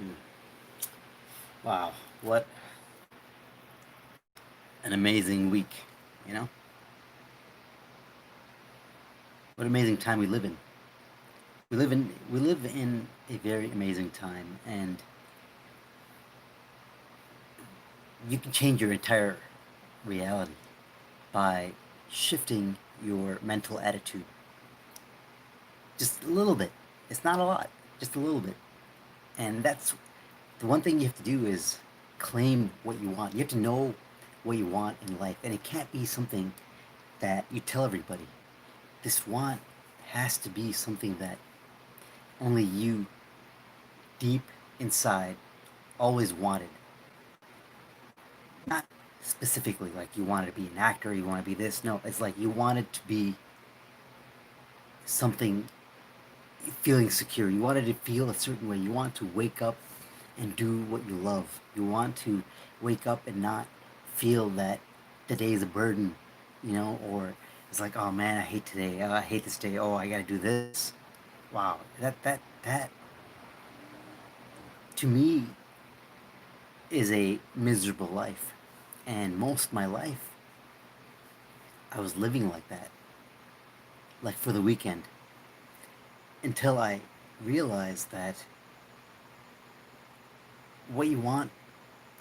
Mm. Wow, what an amazing week, you know? What an amazing time we live in. We live in a very amazing time, and you can change your entire reality by shifting your mental attitude just a little bit. It's not a lot, just a little bit. And that's the one thing you have to do is claim what you want. You have to know what you want in life, and it can't be something that you tell everybody. This want has to be something that only you, deep inside, always wanted. Not specifically like you wanted to be an actor, you want to be this. No, it's like you wanted to be something, feeling secure. You wanted to feel a certain way. You want to wake up and do what you love. You want to wake up and not feel that the day is a burden, or it's like, oh man, I hate today. I hate this day. Oh, I got to do this. Wow, that to me is a miserable life. And most of my life, I was living like that, like for the weekend, until I realized that what you want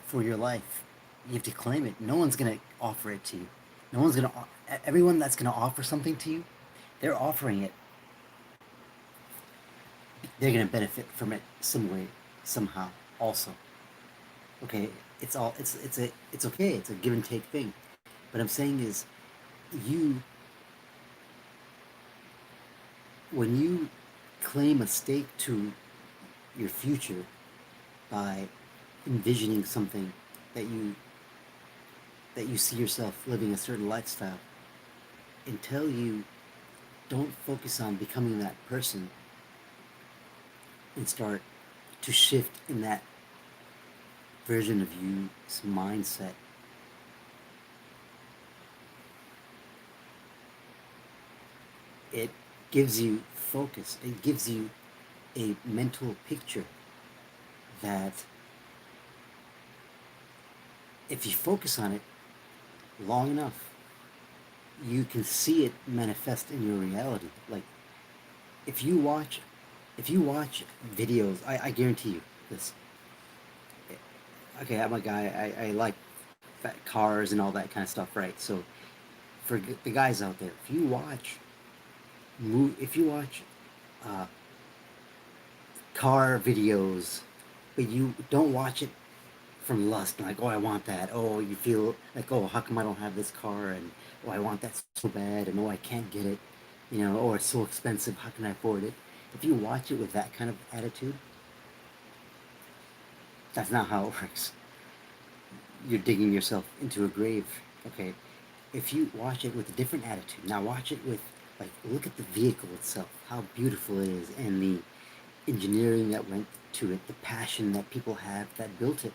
for your life, you have to claim it. No one's going to offer it to you. No one's going to, everyone that's going to offer something to you, they're offering it. They're going to benefit from it some way, somehow, also. Okay, it's okay. It's a give and take thing. But I'm saying is, you when you claim a stake to your future by envisioning something that you that you see yourself living a certain lifestyle, until you don't focus on becoming that person and start to shift in that version of you's mindset, it gives you focus. It gives you a mental picture that if you focus on it long enough, you can see it manifest in your reality. Like if you watch if you watch videos, I guarantee you this. Okay, I'm a guy. I like cars and all that kind of stuff, right? So for the guys out there, if you watch uh, car videos, but you don't watch it from lust, like, oh, I want that. Oh, you feel like, oh, how come I don't have this car? And oh, I want that so bad, and oh, I can't get it. Oh, it's so expensive. How can I afford it? If you watch it with that kind of attitude, that's not how it works. You're digging yourself into a grave. Okay, if you watch it with a different attitude, now watch it with, like, look at the vehicle itself, how beautiful it is, and the engineering that went to it, the passion that people have that built it.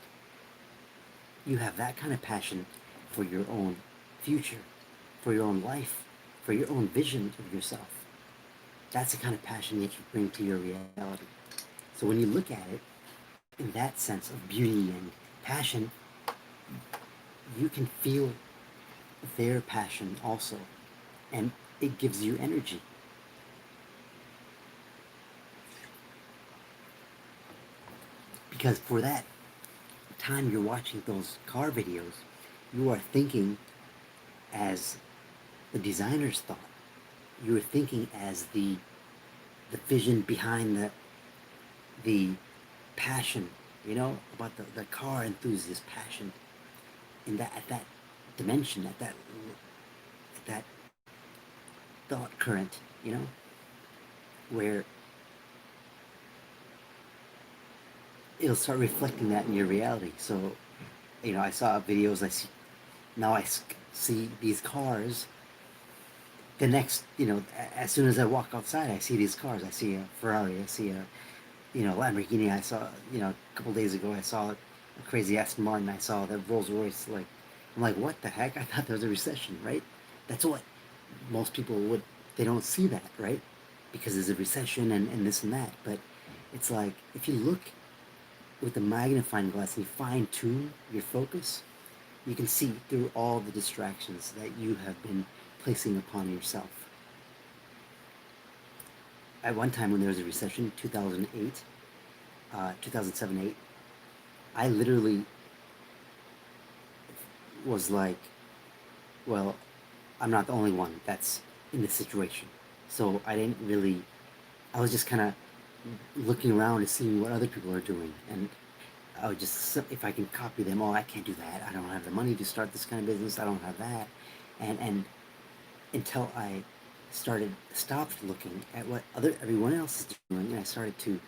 You have that kind of passion for your own future, for your own life, for your own vision of yourself. That's the kind of passion that you bring to your reality. So when you look at it in that sense of beauty and passion, you can feel their passion also, and it gives you energy. Because for that time you're watching those car videos, you are thinking as the designers thought. You are thinking as the vision behind the passion, about the car enthusiast passion in that at that dimension, at that thought current, where it'll start reflecting that in your reality. So, I saw videos. Now I see these cars. The next, as soon as I walk outside, I see these cars. I see a Ferrari. I see a, Lamborghini. I saw, a couple days ago, I saw a crazy Aston Martin. I saw the Rolls Royce. Like, I'm like, what the heck? I thought there was a recession, right? That's what most people would. They don't see that, right? Because there's a recession and this and that. But it's like, if you look with the magnifying glass and you fine tune your focus, you can see through all the distractions that you have been placing upon yourself. At one time when there was a recession, 2008, 2007, 8, I literally was like, well, I'm not the only one that's in this situation. So I didn't really, I was just kind of looking around and seeing what other people are doing. And I would just, if I can copy them, oh, I can't do that. I don't have the money to start this kind of business. I don't have that. And until I stopped looking at what everyone else is doing, and I started to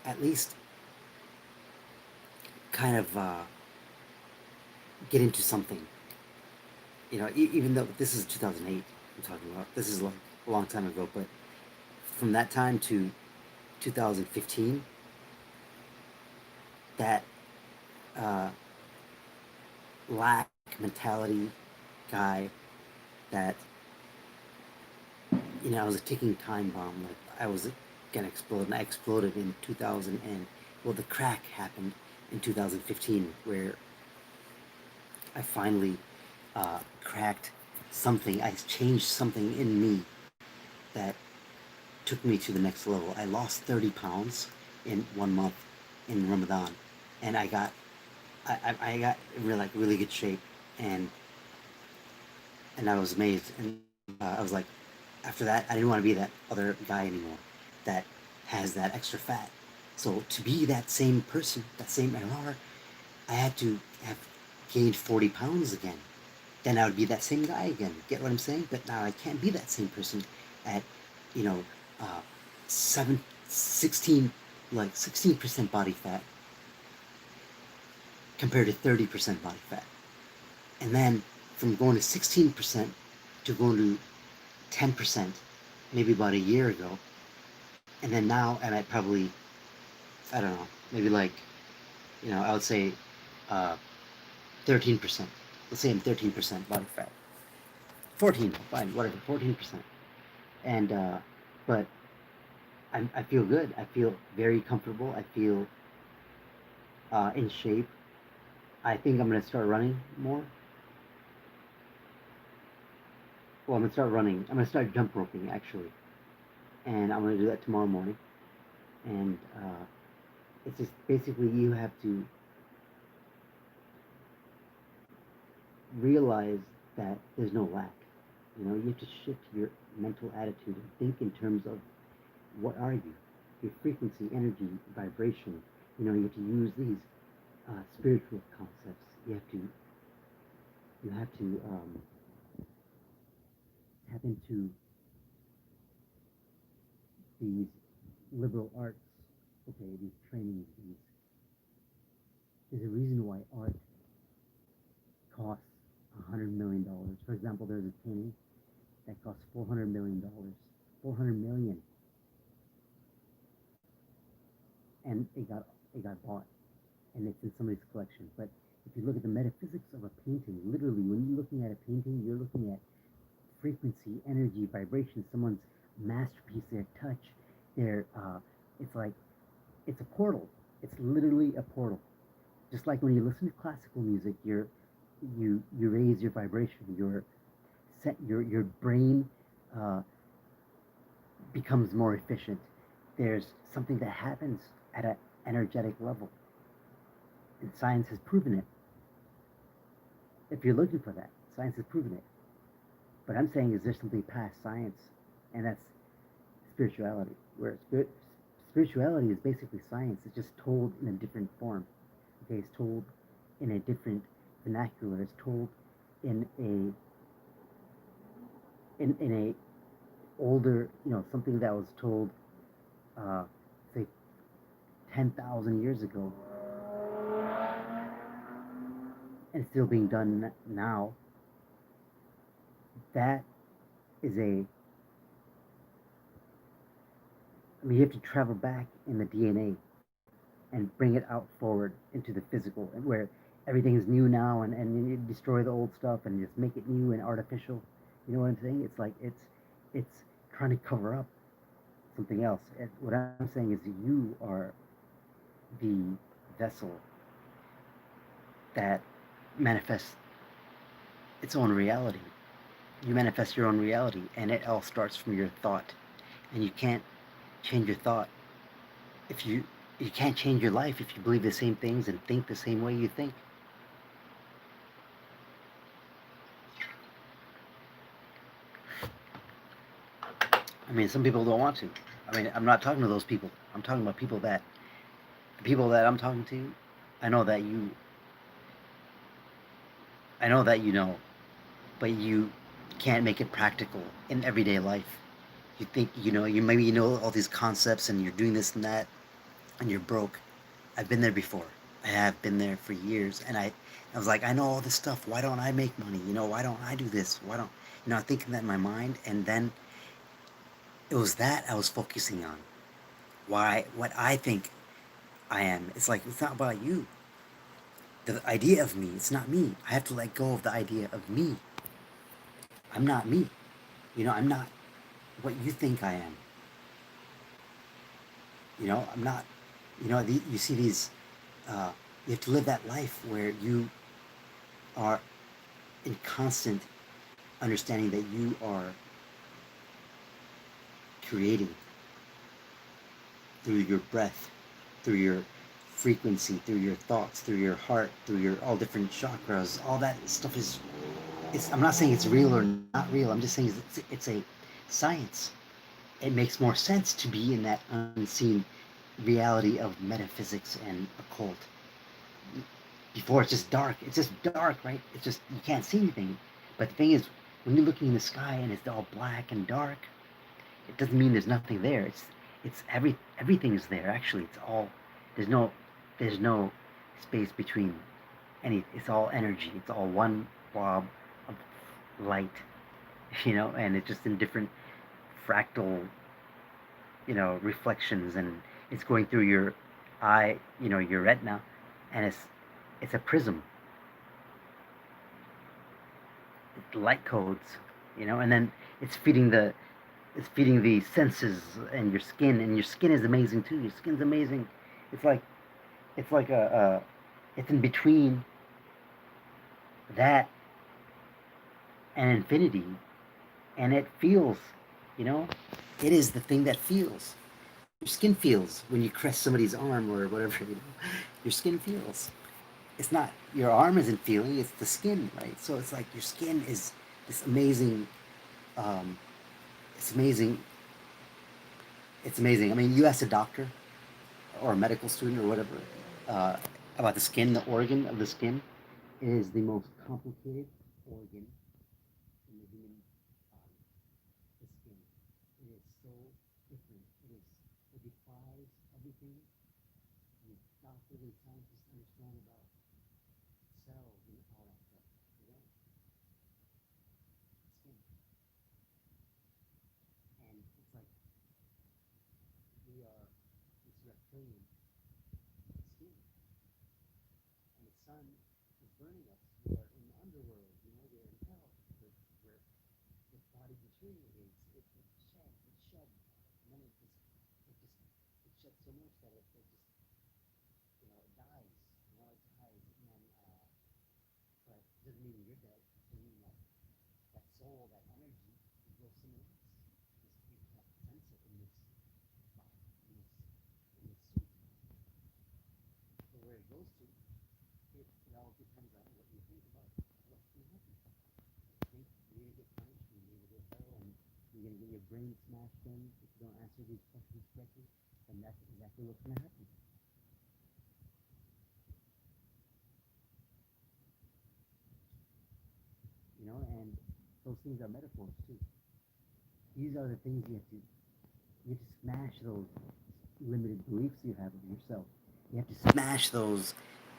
at least kind of get into something. Even though this is 2008, I'm talking about. This is like a long time ago, but from that time to 2015, that uh, lack mentality guy, that I was a ticking time bomb. Like I was gonna explode, and I exploded in 2000. And well, the crack happened in 2015, where I finally cracked something. I changed something in me that took me to the next level. I lost 30 pounds in 1 month in Ramadan, and I got really good shape, and I was amazed, and I was like, after that, I didn't want to be that other guy anymore, that has that extra fat. So to be that same person, that same RR, I had to have gained 40 pounds again. Then I would be that same guy again. Get what I'm saying? But now I can't be that same person at, you know, uh, 7, 16, like 16% body fat compared to 30% body fat. And then from going to 16% to going to 10% maybe about a year ago. And then now I'm at probably, I don't know, maybe like, I would say 13%. Let's say I'm 13% body fat. 14, fine, whatever, 14%. And, but I feel good. I feel very comfortable. I feel in shape. I think I'm going to start running more. Well, I'm going to start running. I'm going to start jump roping, actually. And I'm going to do that tomorrow morning. And it's just basically you have to realize that there's no lack. You have to shift your mental attitude and think in terms of what are you? Your frequency, energy, vibration. You have to use these spiritual concepts. You have to tap into these liberal arts. Okay, these trainings. There's a reason why art costs $100 million. For example, there's a painting that costs $400 million. 400 million, and it got bought, and it's in somebody's collection. But if you look at the metaphysics of a painting, literally, when you're looking at a painting, you're looking at frequency, energy, vibration, someone's masterpiece, their touch, their it's like it's a portal. It's literally a portal. Just like when you listen to classical music, you raise your vibration, your brain uh, becomes more efficient. There's something that happens at an energetic level, and science has proven it. If you're looking for that, science has proven it. But I'm saying is there's something past science, and that's spirituality. Where spirituality is basically science. It's just told in a different form. Okay, it's told in a different vernacular. It's told in a older, something that was told, uh, say, 10,000 years ago, and still being done now. That is I mean, you have to travel back in the DNA and bring it out forward into the physical, and where everything is new now, and you destroy the old stuff and just make it new and artificial. You know what I'm saying? It's like it's trying to cover up something else. And what I'm saying is you are the vessel that manifests its own reality. You manifest your own reality, and it all starts from your thought. And you can't change your thought if you can't change your life if you believe the same things and think the same way you think. I mean, some people don't want to. I mean, I'm not talking to those people. I'm talking about people that the people that I'm talking to. I know that you. I know that you know, but you can't make it practical in everyday life. You think you know. You maybe you know all these concepts, and you're doing this and that, and you're broke. I've been there before. I have been there for years, and I was like, I know all this stuff. Why don't I make money? You know, why don't I do this? Why don't I'm thinking that in my mind, and then it was that I was focusing on. Why what I think I am. It's like it's not about you. The idea of me. It's not me. I have to let go of the idea of me. I'm not me. I'm not what you think I am. I'm not. You see these. You have to live that life where you are in constant understanding that you are creating through your breath, through your frequency, through your thoughts, through your heart, through your all different chakras. All that stuff is. I'm not saying it's real or not real. I'm just saying it's a science. It makes more sense to be in that unseen reality of metaphysics and occult. Before it's just dark. It's just dark, right? It's just you can't see anything. But the thing is, when you're looking in the sky and it's all black and dark, it doesn't mean there's nothing there. It's everything is there. Actually, it's all there's no there's no space between any. It's all energy. It's all one blob of light, and it's just in different fractal, reflections, and it's going through your eye, your retina, and it's a prism, light codes, and then it's feeding the it's feeding the senses and your skin is amazing too. Your skin's amazing. It's like it's like it's in between that and infinity, and it feels, you know, it is the thing that feels. Your skin feels when you caress somebody's arm or whatever. Your skin feels. It's not your arm isn't feeling; it's the skin, right? So it's like your skin is this amazing. Um, it's amazing. It's amazing. I mean, you ask a doctor or a medical student or whatever uh, about the skin, the organ of the skin is the most complicated organ in the human body. The skin. It is so different. It defies everything the doctors and scientists understand about cells and all that stuff. You know, skin. And it's like we are this reptilian skin, and the sun is burning us. We are in the underworld. We are in hell. Where the body deteriorates. It sheds, and then it sheds so much that it just it dies. It dies, and then but it doesn't mean you're dead. It doesn't mean that soul, that energy, it goes somewhere else. You can't sense it in this body, in this suit. So where it goes to, it all depends on what you think about what's going to happen. Think you're going to get punished, and you're going to go to hell, and you're going to get your brain smashed in if you don't answer these questions correctly, then that's exactly what's going to happen. And those things are metaphors too. These are the things you have to smash those limited beliefs you have of yourself. You have to smash those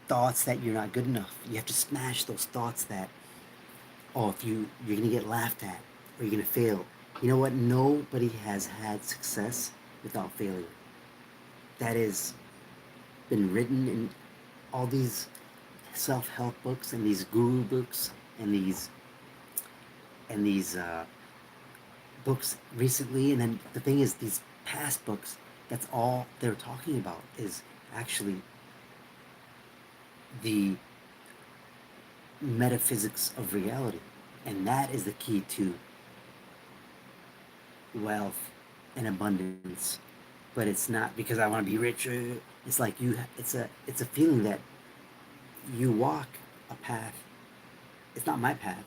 thoughts that you're not good enough. You have to smash those thoughts that if you're gonna get laughed at or you're gonna fail. You know what? Nobody has had success without failure. That has been written in all these self-help books and these guru books and these books recently. And then the thing is, these past books, that's all they're talking about is actually the metaphysics of reality. And that is the key to wealth and abundance. But it's not because I want to be rich. It's like you. It's a feeling that you walk a path. It's not my path.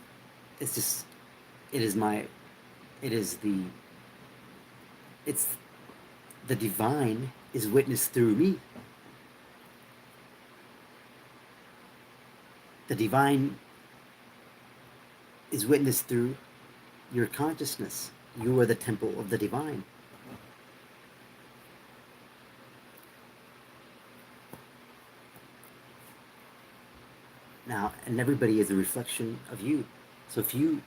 It's just. It is my. It is the. It's the divine is witnessed through me. The divine is witnessed through your consciousness. You are the temple of the divine. Now, and everybody is a reflection of you. So if you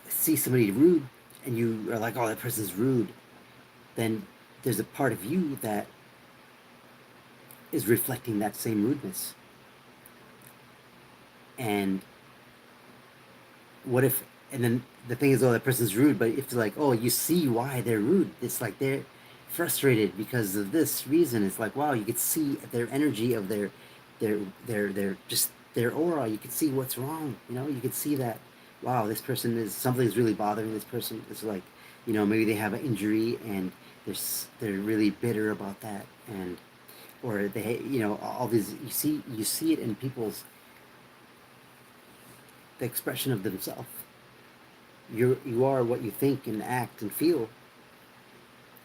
see somebody rude and you are like, oh, that person's rude, then there's a part of you that is reflecting that same rudeness. And what if, and then the thing is, oh, that person's rude, but if like, oh, you see why they're rude, it's like they're frustrated because of this reason. It's like, wow, you could see their energy of their, their just their aura. You could see what's wrong. You could see that, wow, this person is, something's really bothering this person. It's like, maybe they have an injury and they're really bitter about that. And, or they, all these, you see it in people's, the expression of themselves. You are what you think and act and feel.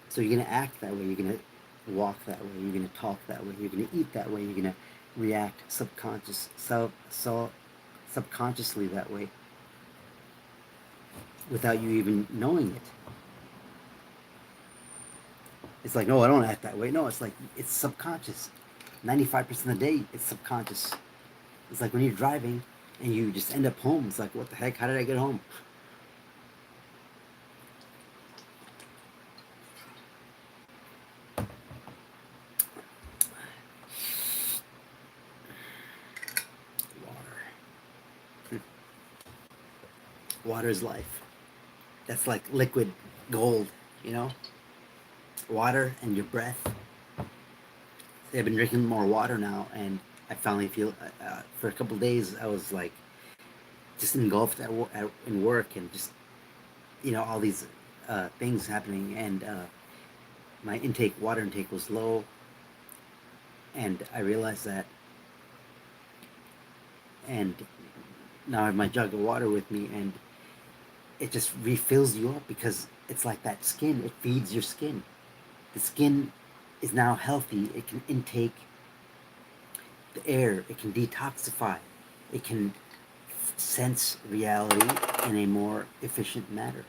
So you're gonna act that way. You're gonna walk that way. You're gonna talk that way. You're gonna eat that way. You're gonna react subconsciously that way, without you even knowing it. It's like, no, I don't act that way. No, it's like it's subconscious. 95% of the day, it's subconscious. It's like when you're driving and you just end up home. It's like, what the heck? How did I get home? Water. Water is life. That's like liquid gold, you know? Water and your breath. I've been drinking more water now, and I finally feel. For a couple of days, I was like just engulfed in work, and just all these things happening, and my water intake was low, and I realized that, and now I have my jug of water with me, and it just refills you up because it's like that skin. It feeds your skin. The skin is now healthy. It can intake the air. It can detoxify. It can sense reality in a more efficient manner.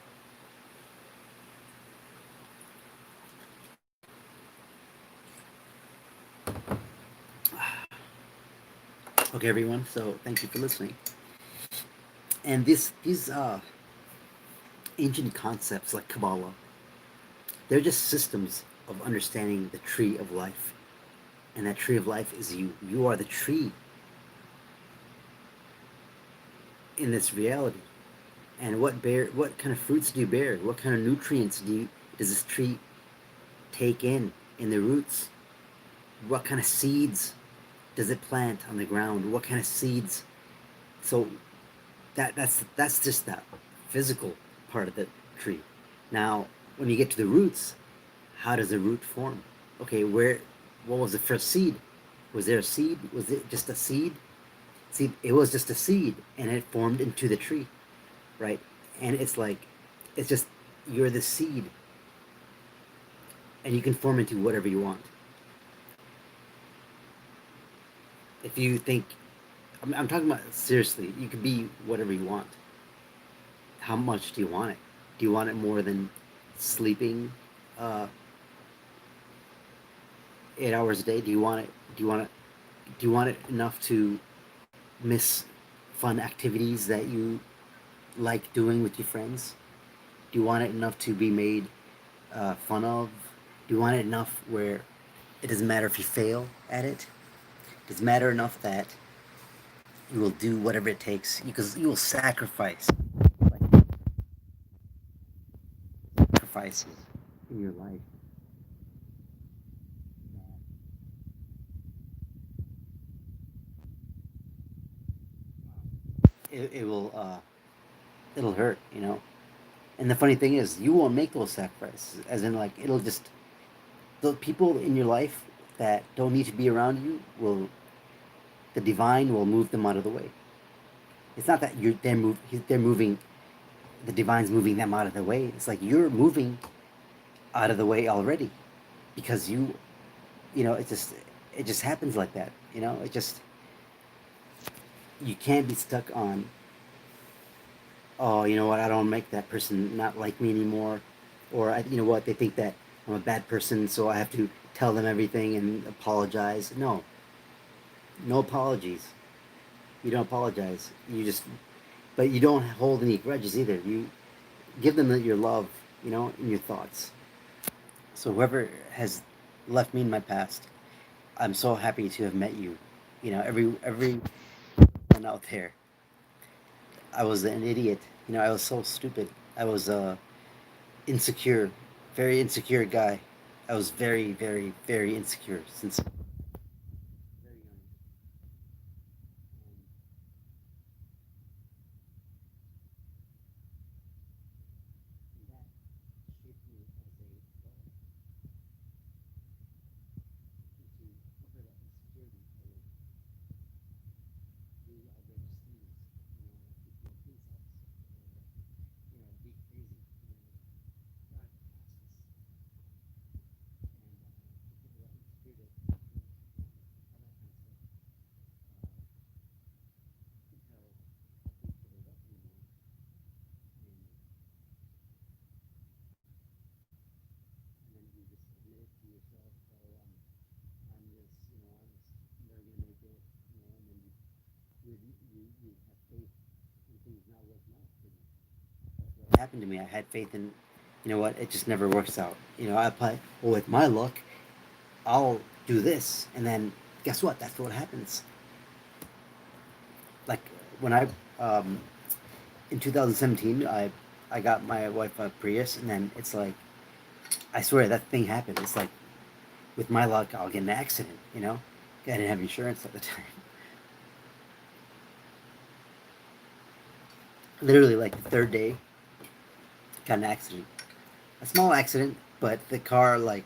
Okay, everyone. So thank you for listening. And these ancient concepts like Kabbalah, they're just systems of understanding the tree of life. And that tree of life is you. You are the tree in this reality. And what kind of fruits do you bear? What kind of nutrients does this tree take in the roots? What kind of seeds does it plant on the ground? What kind of seeds? So that's just that physical part of the tree. Now, when you get to the roots, how does the root form? Okay, what was the first seed? Was there a seed? Was it just a seed? See, it was just a seed, and it formed into the tree, right? And it's like, it's just, you're the seed, and you can form into whatever you want. If you think, I'm talking about seriously, you can be whatever you want. How much do you want it? Do you want it more than sleeping 8 hours a day? Do you want it? Do you want it enough to miss fun activities that you like doing with your friends? Do you want it enough to be made fun of? Do you want it enough where it doesn't matter if you fail at it? Does it matter enough that you will do whatever it takes because you will sacrifices in your life it will it'll hurt, you know. And the funny thing is, you won't make those sacrifices. As in, like, it'll just the people in your life that don't need to be around you will the divine will move them out of the way. It's not that they're moving the divine's moving them out of the way. It's like you're moving out of the way already because you know it just happens like that. You know, it just you can't be stuck on, oh, you know what, I don't make that person not like me anymore, or you know what, they think that I'm a bad person, so I have to tell them everything and apologize. No, no apologies. You don't apologize. You just, but you don't hold any grudges either. You give them your love, you know, in your thoughts. So whoever has left me in my past, I'm so happy to have met you. You know, everyone out there. I was an idiot. You know, I was so stupid. I was insecure, very insecure guy. I was very, very, very insecure since very young. And that shaped me as a adult into over that insecurity. I would do outrageous things, you know, like with my teen selves, or you know, be crazy, you know, drive fast, and people that insecure that, all that kind of stuff, until I think they love me more, and then you just admit it to yourself, oh, I'm this, you know, I'm never gonna make it, you know, and then you have faith in things not working out for you. That's what happened to me. I had faith in, you know what, it just never works out. You know, I apply, well, with my luck, I'll do this, and then guess what? That's what happens. Like when I, um, in 2017, I got my wife a Prius, and then it's like, I swear that thing happened. It's like, with my luck, I'll get an accident, you know? I didn't have insurance at the time. Literally, like the third day, got an accident. A small accident, but the car, like,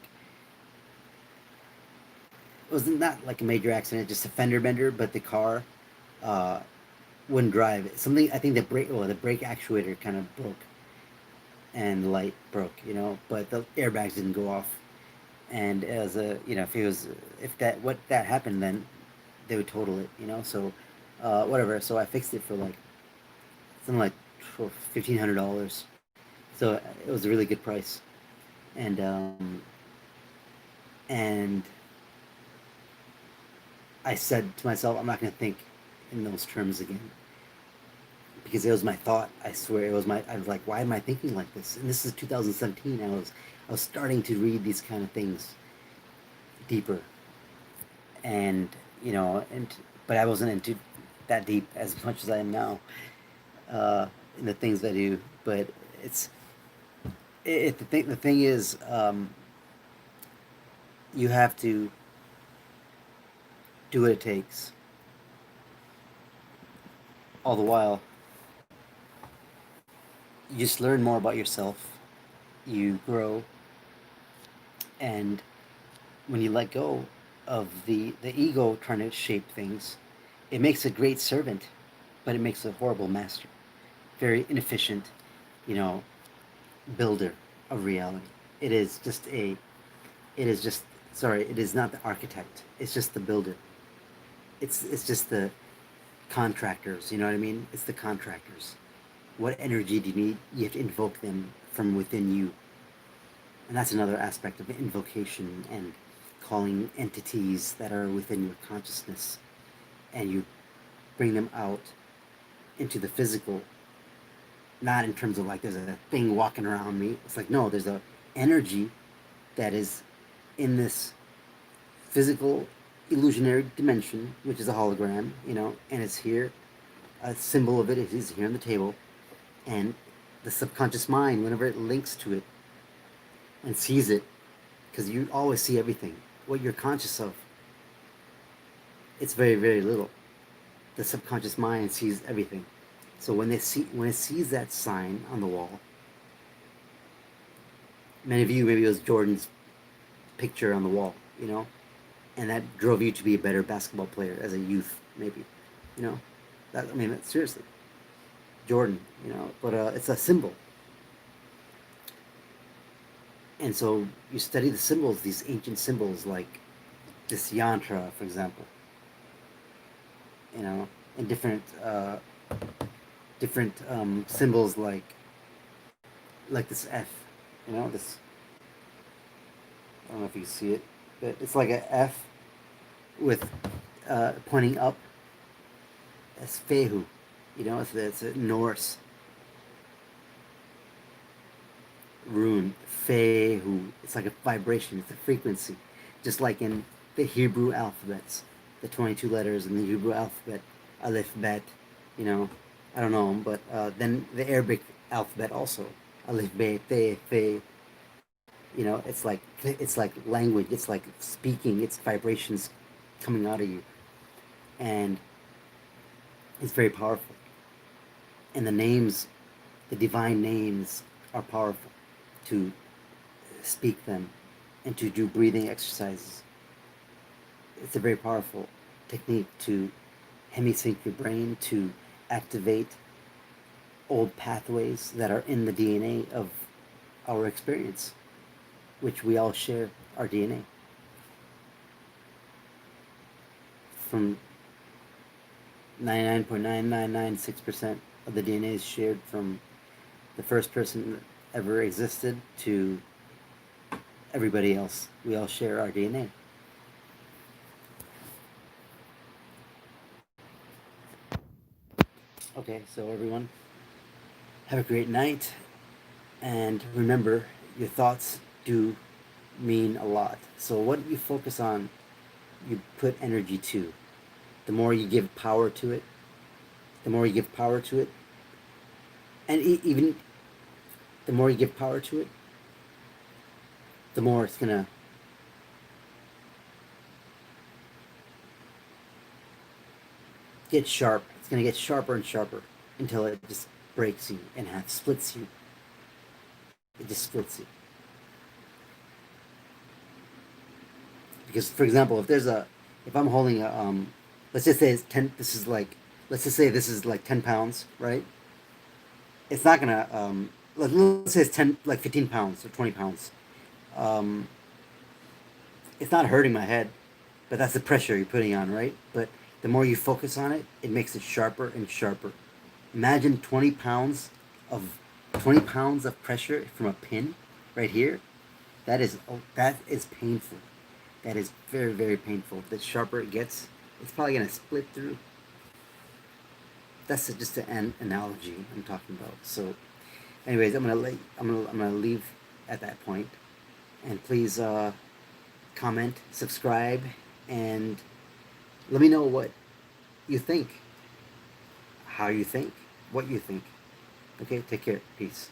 it was not like a major accident, just a fender bender, but the car uh, wouldn't drive. Something, I think the brake actuator kind of broke, and the light broke, you know, but the airbags didn't go off. And as a, you know, if that happened, then they would total it, you know. So, whatever. So I fixed it for like something like $1,500. So it was a really good price, and and I said to myself, I'm not going to think in those terms again because it was my thought. I swear it was my. I was like, why am I thinking like this? And this is 2017. I was starting to read these kind of things deeper, and you know, and but I wasn't into that deep as much as I am now in the things I do. But it's the thing is, you have to do what it takes. All the while, you just learn more about yourself. You grow, and when you let go of the ego trying to shape things, it makes a great servant, but it makes a horrible master. Very inefficient, you know, builder of reality. It is just a. It is just sorry. It is not the architect. It's just the builder. It's just the contractors. You know what I mean? It's the contractors. What energy do you need? You have to invoke them from within you, and that's another aspect of invocation and calling entities that are within your consciousness, and you bring them out into the physical, not in terms of like there's a thing walking around me. It's like no, there's a energy that is in this physical illusionary dimension, which is a hologram, you know, and it's here. A symbol of it is here on the table, and the subconscious mind, whenever it links to it and sees it, because you always see everything. What you're conscious of, it's very, very little. The subconscious mind sees everything. So when it sees that sign on the wall, many of you, maybe it was Jordan's picture on the wall, and that drove you to be a better basketball player as a youth, maybe, you know. I mean, seriously, Jordan, but it's a symbol, and so you study the symbols, these ancient symbols, like this yantra, for example, you know, and different symbols like this F, this. I don't know if you see it, but it's like a F with pointing up. It's fehu, it's a Norse rune. Fehu. It's like a vibration. It's a frequency, just like in the Hebrew alphabets, the 22 letters in the Hebrew alphabet, Aleph, Bet. You know, I don't know, but then the Arabic alphabet also, Aleph, Bet, Te, Fe. It's like language. It's like speaking. It's vibrations coming out of you, and it's very powerful. And the divine names, are powerful to speak them and to do breathing exercises. It's a very powerful technique to hemisync your brain, to activate old pathways that are in the DNA of our experience, which we all share our DNA. From 99.9996% of the DNA is shared from the first person that ever existed to everybody else. We all share our DNA. Okay, so everyone, have a great night. And remember, your thoughts do mean a lot. So, what you focus on, you put energy to. The more you give power to it, the more you give power to it, and even the more you give power to it, the more it's gonna get sharp. It's gonna get sharper and sharper until it just breaks you and splits you. It just splits you. Because, for example, if I'm holding let's just say it's 10. Let's just say this is like 10 pounds, right? It's not gonna let's say it's 10, like 15 pounds or 20 pounds. Um, it's not hurting my head, but that's the pressure you're putting on, right? But the more you focus on it, it makes it sharper and sharper. Imagine of 20 pounds of pressure from a pin right here. That is painful. That is very, very painful. The sharper it gets, it's probably gonna split through. That's just an analogy I'm talking about. So, anyways, I'm gonna leave at that point, and please comment, subscribe, and let me know what you think, how you think, what you think. Okay, take care. Peace.